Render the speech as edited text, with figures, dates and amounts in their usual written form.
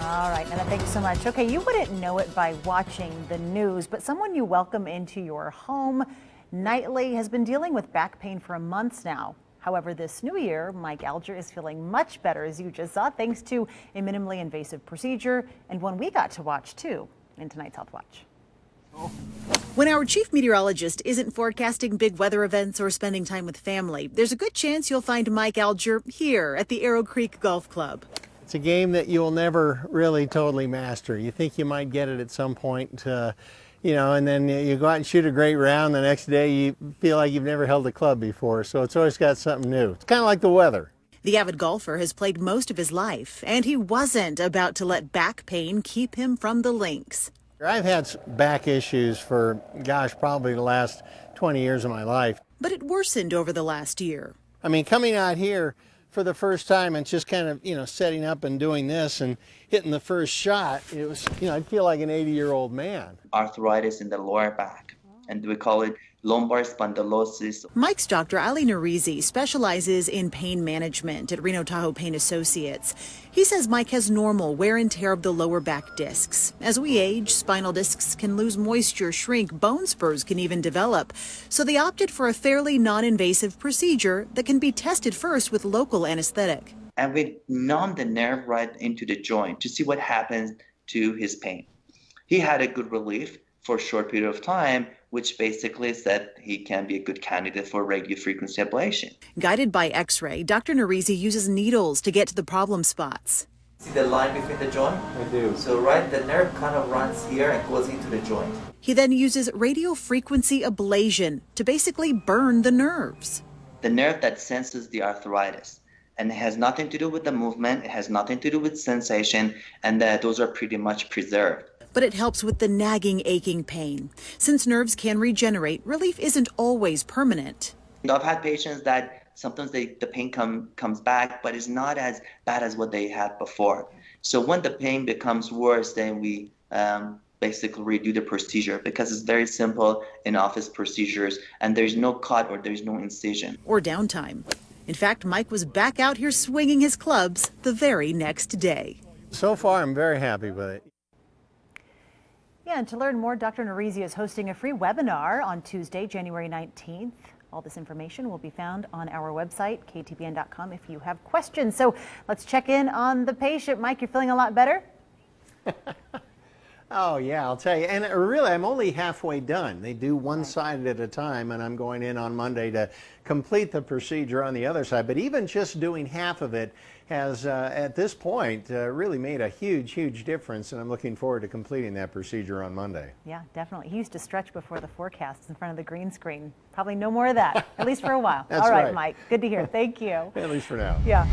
All right, Nana, thank you so much. Okay, you wouldn't know it by watching the news, but someone you welcome into your home nightly has been dealing with back pain for months now. However, this new year, Mike Alger is feeling much better, as you just saw, thanks to a minimally invasive procedure, and one we got to watch too in tonight's Health Watch. When our chief meteorologist isn't forecasting big weather events or spending time with family, there's a good chance you'll find Mike Alger here at the Arrow Creek Golf Club. It's a game that you'll never really totally master. You think you might get it at some point, and then you go out and shoot a great round. The next day you feel like you've never held a club before, so it's always got something new. It's kind of like the weather. The avid golfer has played most of his life, and he wasn't about to let back pain keep him from the links. I've had back issues for, probably the last 20 years of my life. But it worsened over the last year. I mean, coming out here for the first time and just kind of, setting up and doing this and hitting the first shot, it was, I'd feel like an 80-year-old man. Arthritis in the lower back, and we call it lumbar spondylosis. Mike's doctor, Ali Narizi, specializes in pain management at Reno Tahoe Pain Associates. He says Mike has normal wear and tear of the lower back discs. As we age, spinal discs can lose moisture, shrink, bone spurs can even develop. So they opted for a fairly non-invasive procedure that can be tested first with local anesthetic. And we numb the nerve right into the joint to see what happens to his pain. He had a good relief for a short period of time, which basically said he can be a good candidate for radiofrequency ablation. Guided by X-ray, Dr. Narizi uses needles to get to the problem spots. See the line between the joint? I do. So the nerve kind of runs here and goes into the joint. He then uses radiofrequency ablation to basically burn the nerves. The nerve that senses the arthritis. And it has nothing to do with the movement, it has nothing to do with sensation, and those are pretty much preserved. But it helps with the nagging, aching pain. Since nerves can regenerate, relief isn't always permanent. I've had patients that sometimes the pain comes back, but it's not as bad as what they had before. So when the pain becomes worse, then we basically redo the procedure, because it's very simple in-office procedures, and there's no cut or there's no incision. Or downtime. In fact, Mike was back out here swinging his clubs the very next day. So far, I'm very happy with it. Yeah, and to learn more, Dr. Narizi is hosting a free webinar on Tuesday, January 19th. All this information will be found on our website, ktbn.com, if you have questions. So let's check in on the patient. Mike, you're feeling a lot better? Oh, yeah, I'll tell you. And really, I'm only halfway done. They do one side at a time, and I'm going in on Monday to complete the procedure on the other side. But even just doing half of it has, at this point, really made a huge, huge difference, and I'm looking forward to completing that procedure on Monday. Yeah, definitely. He used to stretch before the forecasts in front of the green screen. Probably no more of that, at least for a while. That's All right, right. Mike, good to hear. Thank you. At least for now. Yeah.